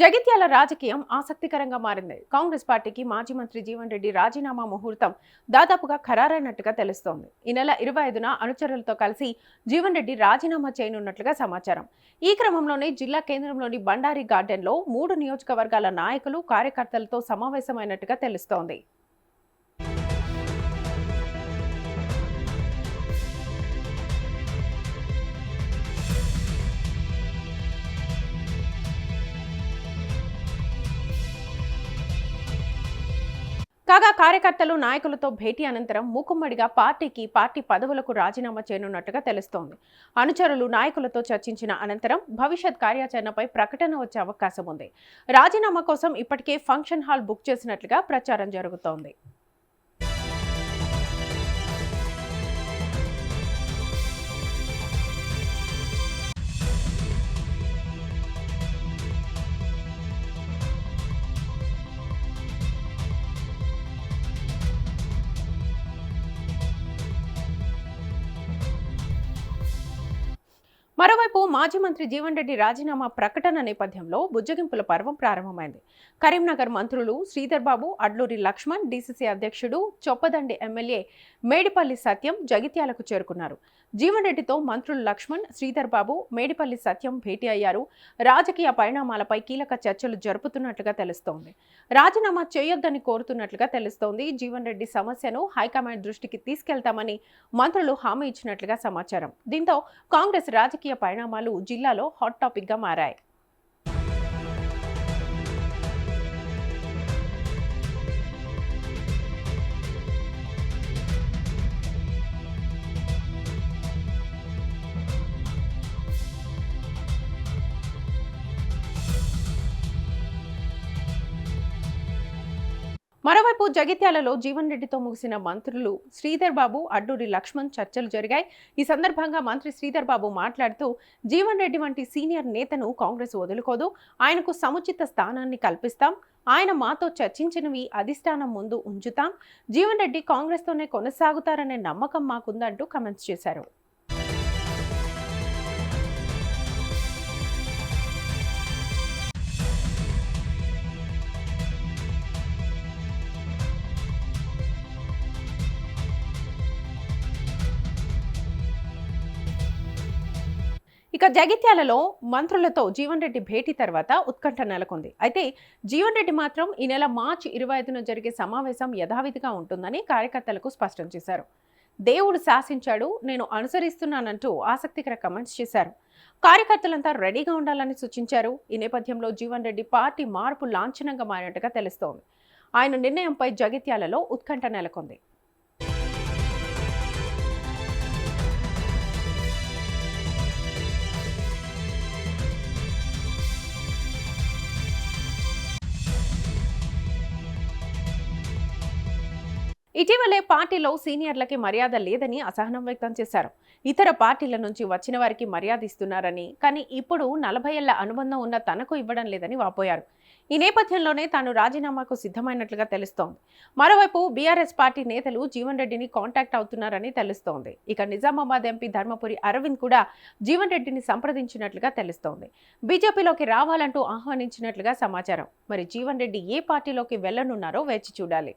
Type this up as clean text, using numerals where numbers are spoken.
జగిత్యాల రాజకీయం ఆసక్తికరంగా మారింది. కాంగ్రెస్ పార్టీకి మాజీ మంత్రి జీవన్ రెడ్డి రాజీనామా ముహూర్తం దాదాపుగా ఖరారైనట్టుగా తెలుస్తోంది. ఈ నెల 25న అనుచరులతో కలిసి జీవన్ రెడ్డి రాజీనామా చేయనున్నట్లుగా సమాచారం. ఈ క్రమంలోనే జిల్లా కేంద్రంలోని బండారి గార్డెన్లో 3 నియోజకవర్గాల నాయకులు, కార్యకర్తలతో సమావేశమైనట్టుగా తెలుస్తోంది. కాగా కార్యకర్తలు, నాయకులతో భేటీ అనంతరం మూకుమ్మడిగా పార్టీ పదవులకు రాజీనామా చేయనున్నట్టుగా తెలుస్తోంది. అనుచరులు, నాయకులతో చర్చించిన అనంతరం భవిష్యత్ కార్యాచరణపై ప్రకటన వచ్చే అవకాశం ఉంది. రాజీనామా కోసం ఇప్పటికే ఫంక్షన్ హాల్ బుక్ చేసినట్లుగా ప్రచారం జరుగుతోంది. మరోవైపు మాజీ మంత్రి జీవన్ రెడ్డి రాజీనామా ప్రకటన నేపథ్యంలో బుజ్జగింపుల పర్వం ప్రారంభమైంది. కరీంనగర్ మంత్రులు శ్రీధర్ బాబు, అడ్లూరి లక్ష్మణ్, డీసీసీ అధ్యక్షుడు చొప్పదండి ఎమ్మెల్యే మేడిపల్లి సత్యం జగిత్యాలకు చేరుకున్నారు. జీవన్ రెడ్డితో మంత్రులు లక్ష్మణ్, శ్రీధర్ బాబు, మేడిపల్లి సత్యం భేటీ అయ్యారు. రాజకీయ పరిణామాలపై కీలక చర్చలు జరుపుతున్నట్లుగా తెలుస్తోంది. రాజీనామా చేయొద్దని కోరుతున్నట్లుగా తెలుస్తోంది. జీవన్ రెడ్డి సమస్యను హైకమాండ్ దృష్టికి తీసుకెళ్తామని మంత్రులు హామీ ఇచ్చినట్లుగా సమాచారం. దీంతో కాంగ్రెస్ రాజకీయ పరిణామాలు జిల్లాలో హాట్ టాపిక్ గా మారాయి. మరోవైపు జగిత్యాలలో జీవన్ రెడ్డితో ముగిసిన మంత్రులు శ్రీధర్ బాబు, అడ్డూరి లక్ష్మణ్ చర్చలు జరిగాయి. ఈ సందర్భంగా మంత్రి శ్రీధర్ బాబు మాట్లాడుతూ జీవన్ రెడ్డి వంటి సీనియర్ నేతను కాంగ్రెస్ వదులుకోదు, ఆయనకు సముచిత స్థానాన్ని కల్పిస్తాం, ఆయన మాతో చర్చించినవి అధిష్టానం ముందు ఉంచుతాం, జీవన్ రెడ్డి కాంగ్రెస్తోనే కొనసాగుతారనే నమ్మకం మాకుందంటూ కామెంట్స్ చేశారు. ఇక జగిత్యాలలో మంత్రులతో జీవన్ రెడ్డి భేటీ తర్వాత ఉత్కంఠ నెలకొంది. అయితే జీవన్ రెడ్డి మాత్రం ఈ నెల మార్చి 25న జరిగే సమావేశం యథావిధిగా ఉంటుందని కార్యకర్తలకు స్పష్టం చేశారు. దేవుడు శాసించాడు, నేను అనుసరిస్తున్నానంటూ ఆసక్తికర కమెంట్స్ చేశారు. కార్యకర్తలంతా రెడీగా ఉండాలని సూచించారు. ఈ నేపథ్యంలో జీవన్ రెడ్డి పార్టీ మార్పు లాంఛనంగా మారినట్టుగా తెలుస్తోంది. ఆయన నిర్ణయంపై జగిత్యాలలో ఉత్కంఠ నెలకొంది. ఇటీవలే పార్టీలో సీనియర్లకి మర్యాద లేదని అసహనం వ్యక్తం చేశారు. ఇతర పార్టీల నుంచి వచ్చిన వారికి మర్యాద ఇస్తున్నారని, కానీ ఇప్పుడు 40 ఏళ్ల అనుబంధం ఉన్న తనకు ఇవ్వడం లేదని వాపోయారు. ఈ నేపథ్యంలోనే తాను రాజీనామాకు సిద్ధమైనట్లుగా తెలుస్తోంది. మరోవైపు బీఆర్ఎస్ పార్టీ నేతలు జీవన్ రెడ్డిని కాంటాక్ట్ అవుతున్నారని తెలుస్తోంది. ఇక నిజామాబాద్ ఎంపీ ధర్మపురి అరవింద్ కూడా జీవన్ రెడ్డిని సంప్రదించినట్లుగా తెలుస్తోంది. బీజేపీలోకి రావాలంటూ ఆహ్వానించినట్లుగా సమాచారం. మరి జీవన్ రెడ్డి ఏ పార్టీలోకి వెళ్లనున్నారో వేచి చూడాలి.